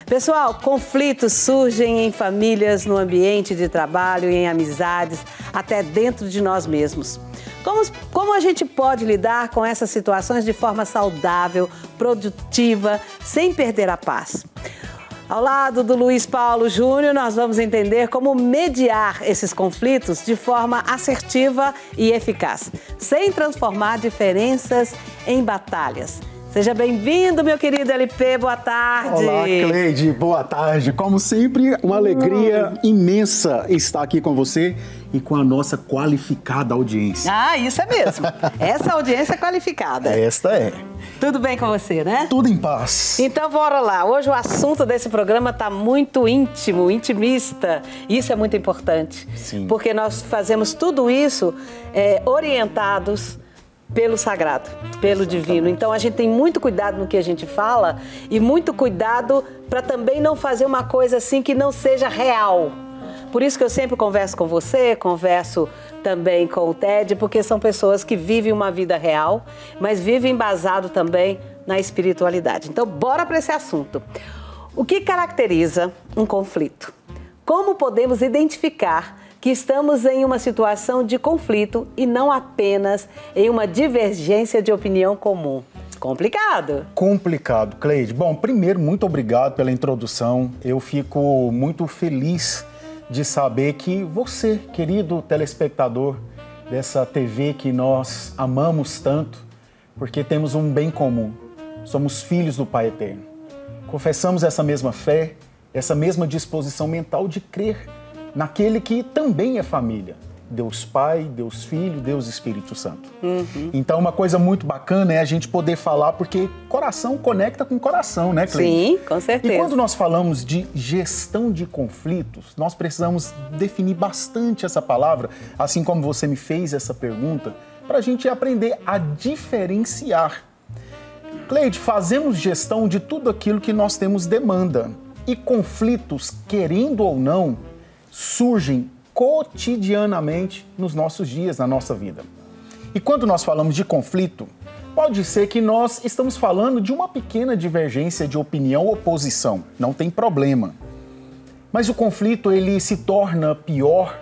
Pessoal, conflitos surgem em famílias, no ambiente de trabalho, em amizades, até dentro de nós mesmos. Como a gente pode lidar com essas situações de forma saudável, produtiva, sem perder a paz? Ao lado do Luiz Paulo Júnior, nós vamos entender como mediar esses conflitos de forma assertiva e eficaz, sem transformar diferenças em batalhas. Seja bem-vindo, meu querido LP, boa tarde. Olá, Cleide, boa tarde. Como sempre, uma alegria imensa estar aqui com você e com a nossa qualificada audiência. Ah, isso é mesmo. Essa audiência é qualificada. Esta é. Tudo bem com você, né? Tudo em paz. Então, bora lá. Hoje o assunto desse programa está muito íntimo, intimista. Isso é muito importante. Sim. Porque nós fazemos tudo isso orientados pelo sagrado, pelo divino. Então a gente tem muito cuidado no que a gente fala e muito cuidado para também não fazer uma coisa assim que não seja real. Por isso que eu sempre converso com você, converso também com o Ted, porque são pessoas que vivem uma vida real, mas vivem embasado também na espiritualidade. Então bora para esse assunto. O que caracteriza um conflito? Como podemos identificar que estamos em uma situação de conflito e não apenas em uma divergência de opinião comum? Complicado. Complicado, Cleide. Bom, primeiro, muito obrigado pela introdução. Eu fico muito feliz de saber que você, querido telespectador dessa TV que nós amamos tanto, porque temos um bem comum. Somos filhos do Pai Eterno. Confessamos essa mesma fé, essa mesma disposição mental de crer naquele que também é família. Deus Pai, Deus Filho, Deus Espírito Santo. Então, uma coisa muito bacana é a gente poder falar, porque coração conecta com coração, né, Cleide? Sim, com certeza. E quando nós falamos de gestão de conflitos, nós precisamos definir bastante essa palavra, assim como você me fez essa pergunta, para a gente aprender a diferenciar. Cleide, fazemos gestão de tudo aquilo que nós temos demanda. E conflitos, querendo ou não, surgem cotidianamente nos nossos dias, na nossa vida. E quando nós falamos de conflito, pode ser que nós estamos falando de uma pequena divergência de opinião ou posição, não tem problema. Mas o conflito, ele se torna pior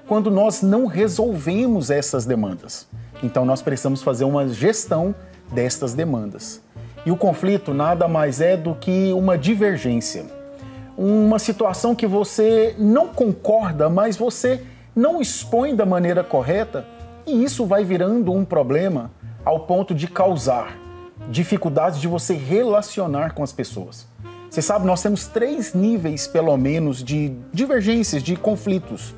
quando nós não resolvemos essas demandas. Então nós precisamos fazer uma gestão destas demandas. E o conflito nada mais é do que uma divergência. Uma situação que você não concorda, mas você não expõe da maneira correta, e isso vai virando um problema ao ponto de causar dificuldades de você relacionar com as pessoas. Você sabe, nós temos 3 níveis, pelo menos, de divergências, de conflitos.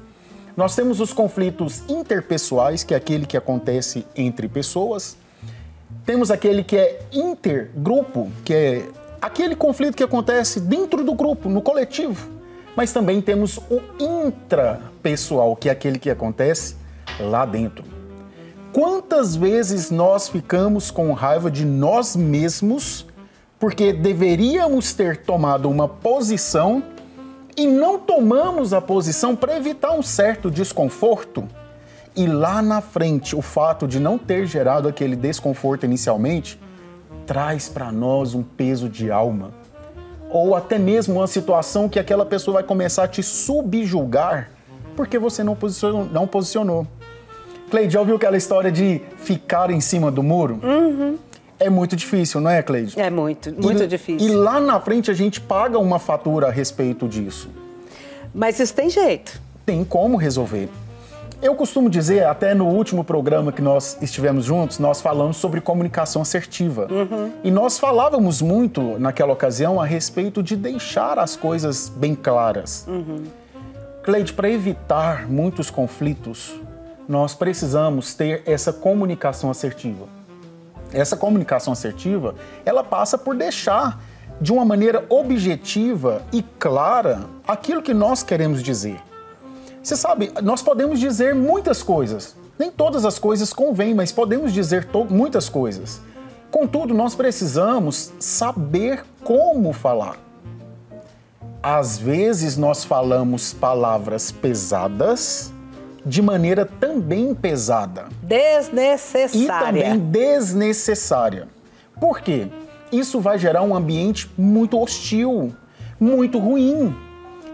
Nós temos os conflitos interpessoais, que é aquele que acontece entre pessoas. Temos aquele que é intergrupo, que é aquele conflito que acontece dentro do grupo, no coletivo. Mas também temos o intrapessoal, que é aquele que acontece lá dentro. Quantas vezes nós ficamos com raiva de nós mesmos porque deveríamos ter tomado uma posição e não tomamos a posição para evitar um certo desconforto? E lá na frente, o fato de não ter gerado aquele desconforto inicialmente traz para nós um peso de alma, ou até mesmo uma situação que aquela pessoa vai começar a te subjugar porque você não posicionou. Cleide, já ouviu aquela história de ficar em cima do muro? É muito difícil, não é, Cleide? É muito difícil. E lá na frente a gente paga uma fatura a respeito disso. Mas isso tem jeito. Tem como resolver. Eu costumo dizer, até no último programa que nós estivemos juntos, nós falamos sobre comunicação assertiva. E nós falávamos muito, naquela ocasião, a respeito de deixar as coisas bem claras. Cleide, para evitar muitos conflitos, nós precisamos ter essa comunicação assertiva. Essa comunicação assertiva, ela passa por deixar de uma maneira objetiva e clara aquilo que nós queremos dizer. Você sabe, nós podemos dizer muitas coisas. Nem todas as coisas convêm, mas podemos dizer muitas coisas. Contudo, nós precisamos saber como falar. Às vezes nós falamos palavras pesadas de maneira também pesada. Desnecessária. E também desnecessária. Por quê? Isso vai gerar um ambiente muito hostil. muito ruim.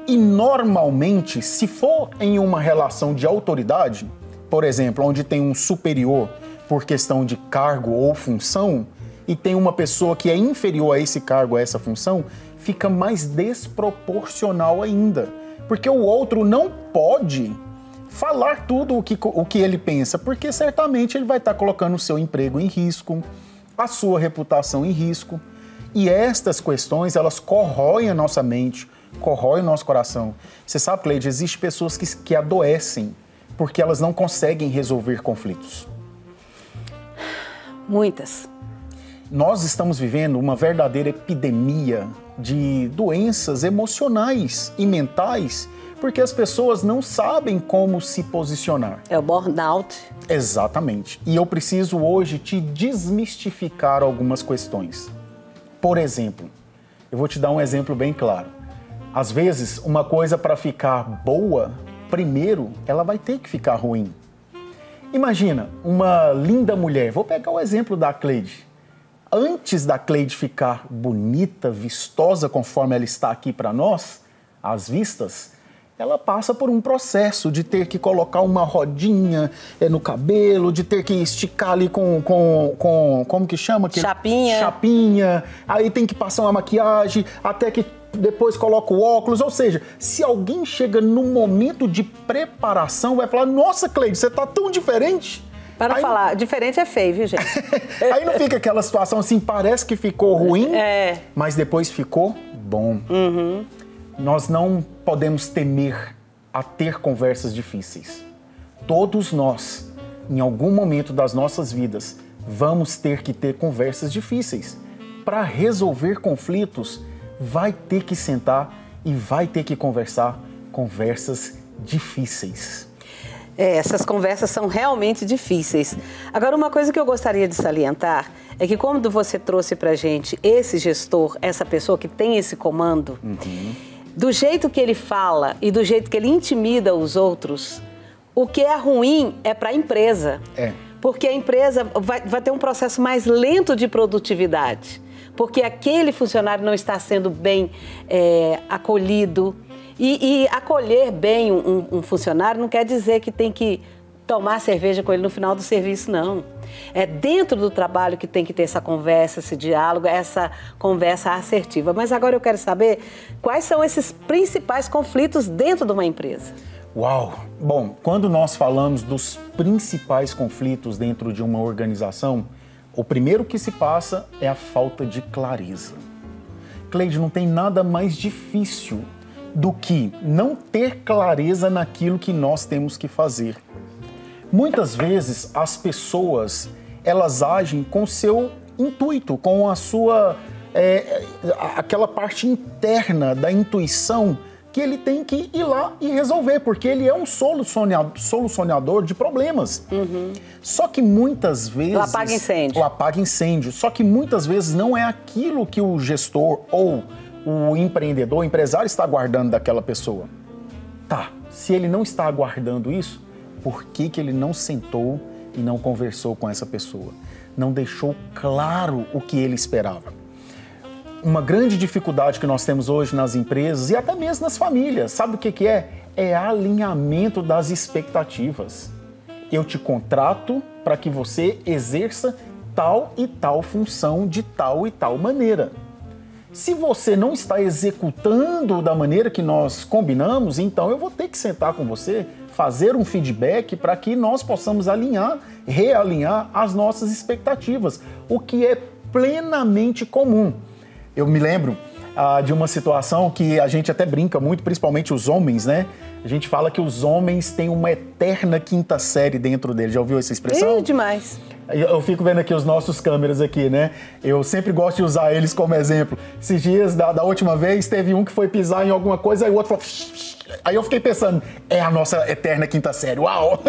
E normalmente, se for em uma relação de autoridade, por exemplo, onde tem um superior por questão de cargo ou função, e tem uma pessoa que é inferior a esse cargo, a essa função, fica mais desproporcional ainda. Porque o outro não pode falar tudo o que ele pensa, porque certamente ele vai estar colocando o seu emprego em risco, a sua reputação em risco. E estas questões, elas corroem a nossa mente, corroem o nosso coração. Você sabe, Cleide, existem pessoas que adoecem porque elas não conseguem resolver conflitos. Muitas. Nós estamos vivendo uma verdadeira epidemia de doenças emocionais e mentais, porque as pessoas não sabem como se posicionar. É o burnout. Exatamente. E eu preciso hoje te desmistificar algumas questões. Por exemplo, eu vou te dar um exemplo bem claro. Às vezes, uma coisa para ficar boa, primeiro, ela vai ter que ficar ruim. Imagina, uma linda mulher. Vou pegar o exemplo da Cleide. Antes da Cleide ficar bonita, vistosa, conforme ela está aqui para nós, às vistas, ela passa por um processo de ter que colocar uma rodinha no cabelo, de ter que esticar ali com como que chama? Chapinha. Chapinha. Aí tem que passar uma maquiagem, até que depois coloca o óculos. Ou seja, se alguém chega no momento de preparação, vai falar, nossa, Cleide, você tá tão diferente. Para aí, falar, diferente é feio, viu, gente? Aí não fica aquela situação assim, parece que ficou ruim, mas depois ficou bom. Uhum. Nós não podemos temer a ter conversas difíceis. Todos nós, em algum momento das nossas vidas, vamos ter que ter conversas difíceis. Para resolver conflitos, vai ter que sentar e vai ter que conversar conversas difíceis. Essas conversas são realmente difíceis. Agora, uma coisa que eu gostaria de salientar é que quando você trouxe pra gente esse gestor, essa pessoa que tem esse comando, do jeito que ele fala e do jeito que ele intimida os outros, o que é ruim é para a empresa. Porque a empresa vai ter um processo mais lento de produtividade, porque aquele funcionário não está sendo bem acolhido. E acolher bem um funcionário não quer dizer que tem que tomar cerveja com ele no final do serviço, não. É dentro do trabalho que tem que ter essa conversa, esse diálogo, essa conversa assertiva. Mas agora eu quero saber quais são esses principais conflitos dentro de uma empresa. Uau! Bom, quando nós falamos dos principais conflitos dentro de uma organização, o primeiro que se passa é a falta de clareza. Cleide, não tem nada mais difícil do que não ter clareza naquilo que nós temos que fazer. Muitas vezes as pessoas, elas agem com seu intuito, com a sua, aquela parte interna da intuição que ele tem que ir lá e resolver, porque ele é um solucionador de problemas. Só que muitas vezes... O apaga incêndio. O apaga incêndio. Só que muitas vezes não é aquilo que o gestor ou o empreendedor, o empresário está aguardando daquela pessoa. Tá, se ele não está aguardando isso, por que ele não sentou e não conversou com essa pessoa? Não deixou claro o que ele esperava. Uma grande dificuldade que nós temos hoje nas empresas e até mesmo nas famílias, sabe o que é? É alinhamento das expectativas. Eu te contrato para que você exerça tal e tal função de tal e tal maneira. Se você não está executando da maneira que nós combinamos, então eu vou ter que sentar com você, fazer um feedback para que nós possamos realinhar as nossas expectativas, o que é plenamente comum. Eu me lembro de uma situação que a gente até brinca muito, principalmente os homens, né? A gente fala que os homens têm uma eterna quinta série dentro deles. Já ouviu essa expressão? Demais. Eu fico vendo aqui os nossos câmeras aqui, né? Eu sempre gosto de usar eles como exemplo. Esses dias, da última vez, teve um que foi pisar em alguma coisa, aí o outro falou... Aí eu fiquei pensando, é a nossa eterna quinta série, uau!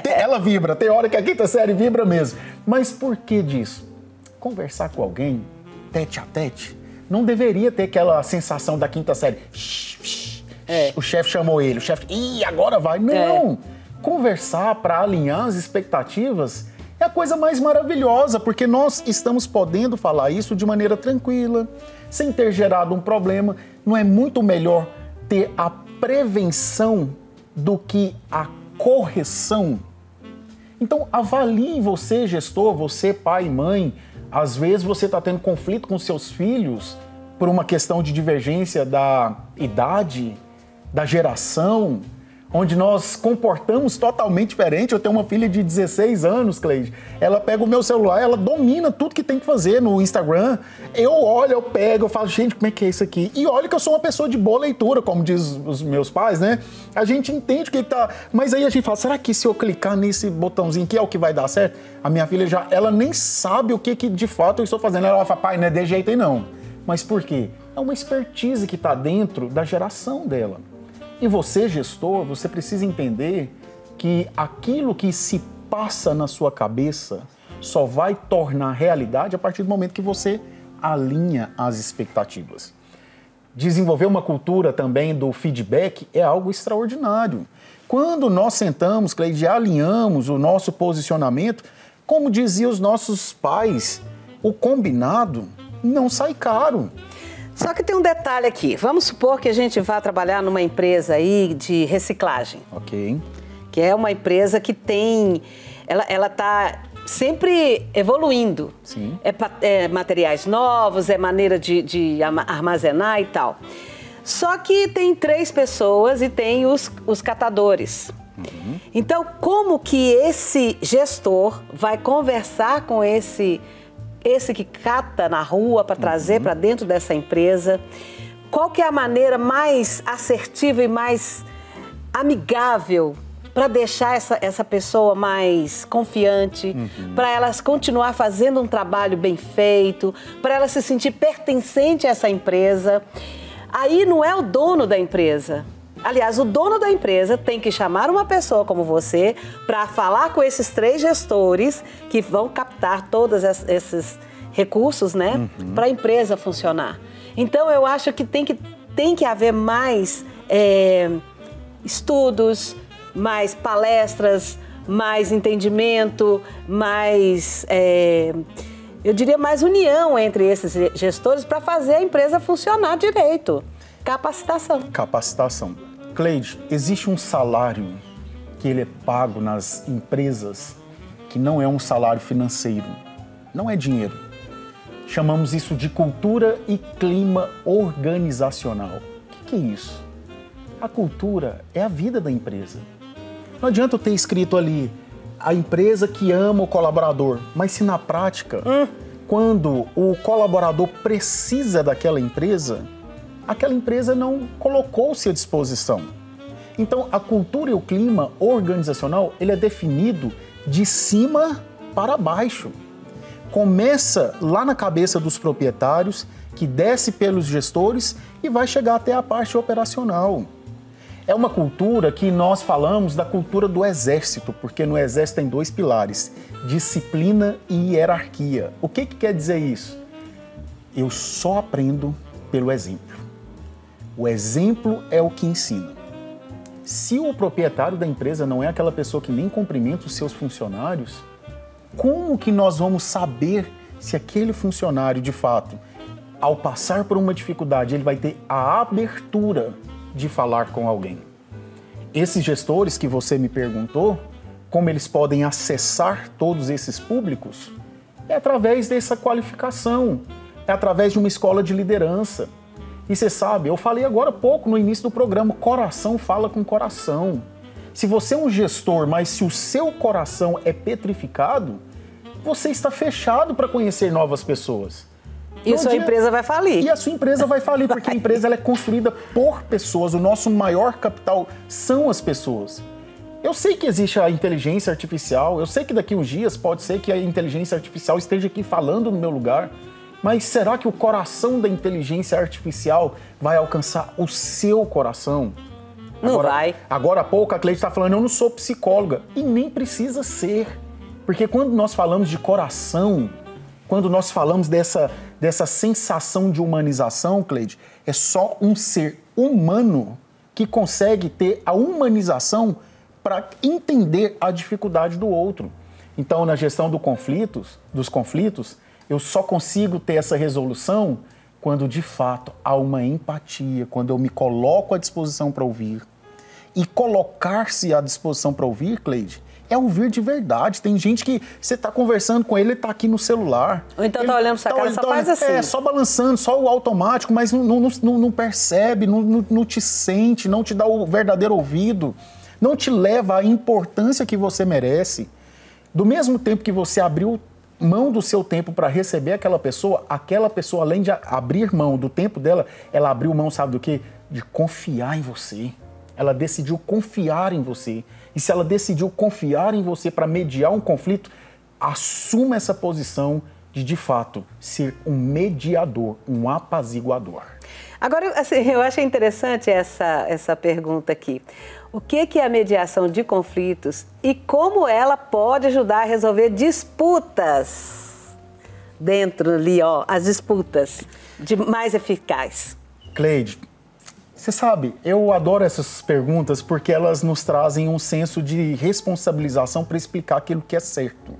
Ela vibra, tem hora que a quinta série vibra mesmo. Mas por que disso? Conversar com alguém, tete a tete, não deveria ter aquela sensação da quinta série. O chefe chamou ele, o chefe... Ih, agora vai. Não! Conversar para alinhar as expectativas é a coisa mais maravilhosa, porque nós estamos podendo falar isso de maneira tranquila, sem ter gerado um problema. Não é muito melhor ter a prevenção do que a correção? Então, avalie você, gestor, você, pai e mãe. Às vezes você está tendo conflito com seus filhos por uma questão de divergência da idade, da geração, onde nós comportamos totalmente diferente. Eu tenho uma filha de 16 anos, Cleide. Ela pega o meu celular, ela domina tudo que tem que fazer no Instagram. Eu olho, eu pego, eu falo, gente, como é que é isso aqui? E olha que eu sou uma pessoa de boa leitura, como diz os meus pais, né? A gente entende o que tá... Mas aí a gente fala, será que se eu clicar nesse botãozinho aqui é o que vai dar certo? A minha filha já, ela nem sabe o que de fato eu estou fazendo. Ela fala, pai, não é de jeito aí não. Mas por quê? É uma expertise que está dentro da geração dela. E você, gestor, você precisa entender que aquilo que se passa na sua cabeça só vai tornar realidade a partir do momento que você alinha as expectativas. Desenvolver uma cultura também do feedback é algo extraordinário. Quando nós sentamos, Cleide, alinhamos o nosso posicionamento, como diziam os nossos pais, o combinado não sai caro. Só que tem um detalhe aqui. Vamos supor que a gente vá trabalhar numa empresa aí de reciclagem. Ok. Que é uma empresa que tem... Ela está sempre evoluindo. Sim. É materiais novos, é maneira de armazenar e tal. Só que tem 3 pessoas e tem os catadores. Uhum. Então, como que esse gestor vai conversar com esse que cata na rua para trazer para dentro dessa empresa? Qual que é a maneira mais assertiva e mais amigável para deixar essa pessoa mais confiante, para ela continuar fazendo um trabalho bem feito, para ela se sentir pertencente a essa empresa? Aí não é o dono da empresa. Aliás, o dono da empresa tem que chamar uma pessoa como você para falar com esses 3 gestores que vão captar todos esses recursos, né, para a empresa funcionar. Então, eu acho que tem que haver mais estudos, mais palestras, mais entendimento, mais, eu diria, mais união entre esses gestores para fazer a empresa funcionar direito. Capacitação. Capacitação. Cleide, existe um salário que ele é pago nas empresas que não é um salário financeiro, não é dinheiro. Chamamos isso de cultura e clima organizacional. O que é isso? A cultura é a vida da empresa. Não adianta eu ter escrito ali a empresa que ama o colaborador, mas se na prática, quando o colaborador precisa daquela empresa, aquela empresa não colocou-se à disposição. Então, a cultura e o clima organizacional, ele é definido de cima para baixo. Começa lá na cabeça dos proprietários, que desce pelos gestores e vai chegar até a parte operacional. É uma cultura que nós falamos da cultura do exército, porque no exército tem 2 pilares, disciplina e hierarquia. O que quer dizer isso? Eu só aprendo pelo exemplo. O exemplo é o que ensina. Se o proprietário da empresa não é aquela pessoa que nem cumprimenta os seus funcionários, como que nós vamos saber se aquele funcionário, de fato, ao passar por uma dificuldade, ele vai ter a abertura de falar com alguém? Esses gestores que você me perguntou, como eles podem acessar todos esses públicos? É através dessa qualificação, é através de uma escola de liderança. E você sabe, eu falei agora há pouco no início do programa, coração fala com coração. Se você é um gestor, mas se o seu coração é petrificado, você está fechado para conhecer novas pessoas. E sua empresa vai falir. E a sua empresa vai falir, porque a empresa ela é construída por pessoas. O nosso maior capital são as pessoas. Eu sei que existe a inteligência artificial, eu sei que daqui uns dias pode ser que a inteligência artificial esteja aqui falando no meu lugar, mas será que o coração da inteligência artificial vai alcançar o seu coração? Não vai. Agora há pouco a Cleide está falando, eu não sou psicóloga. E nem precisa ser. Porque quando nós falamos de coração, quando nós falamos dessa sensação de humanização, Cleide, é só um ser humano que consegue ter a humanização para entender a dificuldade do outro. Então, na gestão dos conflitos, eu só consigo ter essa resolução quando de fato há uma empatia, quando eu me coloco à disposição para ouvir. E colocar-se à disposição para ouvir, Cleide, é ouvir de verdade. Tem gente que você está conversando com ele, ele está aqui no celular. Ou então está olhando para sua cara, só faz assim. É, só balançando, só o automático, mas não percebe, não te sente, não te dá o verdadeiro ouvido, não te leva à importância que você merece. Do mesmo tempo que você abriu mão do seu tempo para receber aquela pessoa, além de abrir mão do tempo dela, ela abriu mão, sabe do quê? De confiar em você. Ela decidiu confiar em você. E se ela decidiu confiar em você para mediar um conflito, assuma essa posição de fato, ser um mediador, um apaziguador. Agora, assim, eu achei interessante essa pergunta aqui. O que é a mediação de conflitos e como ela pode ajudar a resolver disputas dentro ali, ó, as disputas de mais eficaz? Cleide, você sabe, eu adoro essas perguntas porque elas nos trazem um senso de responsabilização para explicar aquilo que é certo.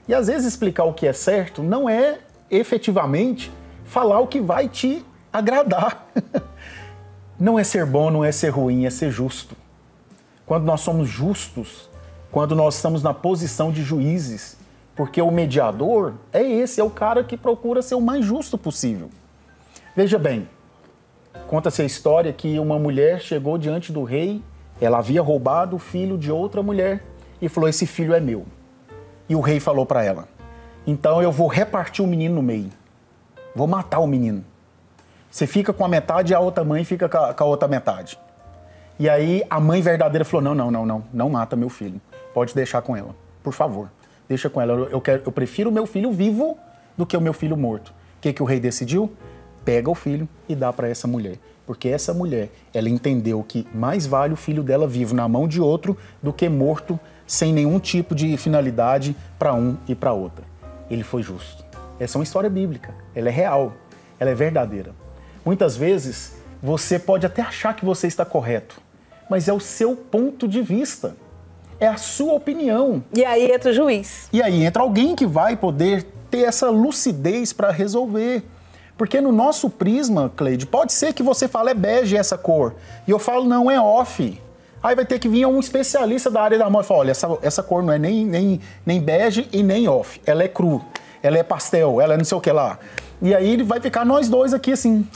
E às vezes explicar o que é certo não é efetivamente falar o que vai te agradar. Não é ser bom, não é ser ruim, é ser justo. Quando nós somos justos, quando nós estamos na posição de juízes, porque o mediador é esse, é o cara que procura ser o mais justo possível. Veja bem, conta-se a história que uma mulher chegou diante do rei, ela havia roubado o filho de outra mulher e falou, esse filho é meu. E o rei falou para ela, então eu vou repartir o menino no meio, vou matar o menino. Você fica com a metade e a outra mãe fica com a outra metade. E aí a mãe verdadeira falou, não mata meu filho, pode deixar com ela, por favor, deixa com ela, eu prefiro o meu filho vivo do que o meu filho morto. O que o rei decidiu? Pega o filho e dá para essa mulher, porque essa mulher, ela entendeu que mais vale o filho dela vivo na mão de outro do que morto, sem nenhum tipo de finalidade para um e para outra. Ele foi justo. Essa é uma história bíblica, ela é real, ela é verdadeira. Muitas vezes você pode até achar que você está correto, mas é o seu ponto de vista, é a sua opinião. E aí entra o juiz. E aí entra alguém que vai poder ter essa lucidez para resolver. Porque no nosso prisma, Cleide, pode ser que você fale é bege essa cor, e eu falo não, é off. Aí vai ter que vir um especialista da área da moda e falar, olha, essa cor não é nem bege e nem off, ela é cru, ela é pastel, ela é não sei o que lá. E aí ele vai ficar nós dois aqui assim,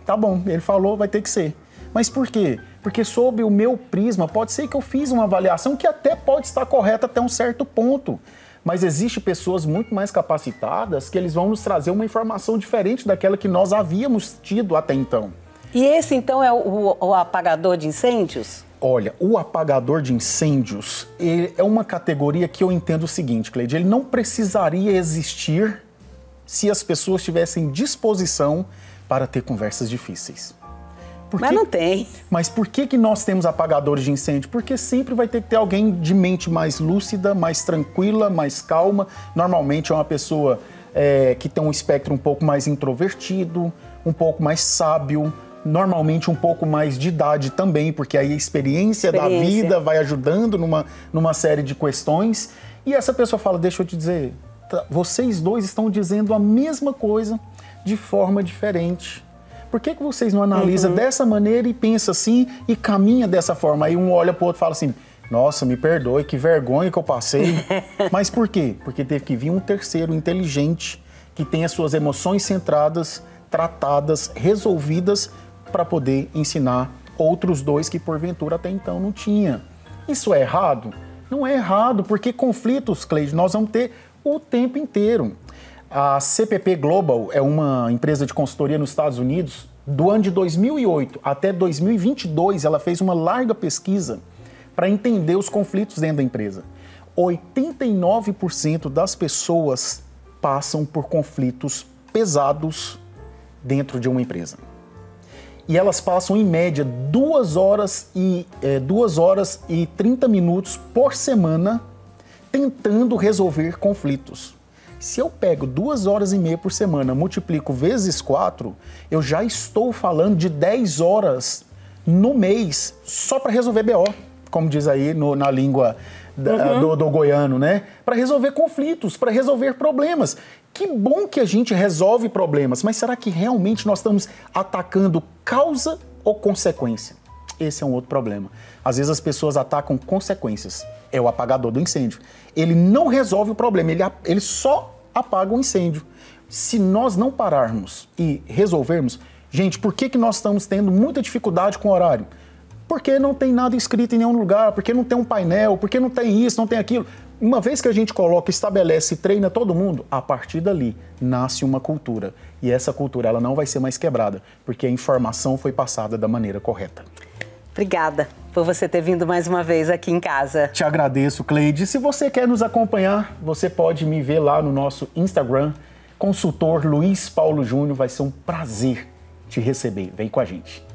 tá bom, ele falou, vai ter que ser. Mas por quê? Porque sob o meu prisma, pode ser que eu fiz uma avaliação que até pode estar correta até um certo ponto. Mas existem pessoas muito mais capacitadas que eles vão nos trazer uma informação diferente daquela que nós havíamos tido até então. E esse, então, é o apagador de incêndios? Olha, o apagador de incêndios é uma categoria que eu entendo o seguinte, Cleide, ele não precisaria existir se as pessoas tivessem disposição para ter conversas difíceis. Mas não tem. Mas por que nós temos apagadores de incêndio? Porque sempre vai ter que ter alguém de mente mais lúcida, mais tranquila, mais calma. Normalmente é uma pessoa que tem um espectro um pouco mais introvertido, um pouco mais sábio, normalmente um pouco mais de idade também, porque aí a experiência da vida vai ajudando numa série de questões. E essa pessoa fala, deixa eu te dizer, vocês dois estão dizendo a mesma coisa de forma diferente. Por que vocês não analisam dessa maneira e pensam assim e caminha dessa forma? Aí um olha para o outro e fala assim, nossa, me perdoe, que vergonha que eu passei. Mas por quê? Porque teve que vir um terceiro inteligente que tem as suas emoções centradas, tratadas, resolvidas para poder ensinar outros dois que porventura até então não tinha. Isso é errado? Não é errado, porque conflitos, Cleide, nós vamos ter o tempo inteiro. A CPP Global é uma empresa de consultoria nos Estados Unidos. Do ano de 2008 até 2022, ela fez uma larga pesquisa para entender os conflitos dentro da empresa. 89% das pessoas passam por conflitos pesados dentro de uma empresa. E elas passam, em média, 2 horas e 30 minutos por semana tentando resolver conflitos. Se eu pego 2 horas e meia por semana, multiplico vezes 4, eu já estou falando de 10 horas no mês só para resolver BO, como diz aí na língua do goiano, né? Para resolver conflitos, para resolver problemas. Que bom que a gente resolve problemas, mas será que realmente nós estamos atacando causa ou consequência? Esse é um outro problema. Às vezes as pessoas atacam consequências. É o apagador do incêndio. Ele não resolve o problema, ele só apaga o incêndio. Se nós não pararmos e resolvermos... Gente, por que nós estamos tendo muita dificuldade com o horário? Porque não tem nada escrito em nenhum lugar, porque não tem um painel, porque não tem isso, não tem aquilo. Uma vez que a gente coloca, estabelece e treina todo mundo, a partir dali nasce uma cultura. E essa cultura ela não vai ser mais quebrada, porque a informação foi passada da maneira correta. Obrigada por você ter vindo mais uma vez aqui em casa. Te agradeço, Cleide. Se você quer nos acompanhar, você pode me ver lá no nosso Instagram, Consultor Luiz Paulo Júnior. Vai ser um prazer te receber. Vem com a gente.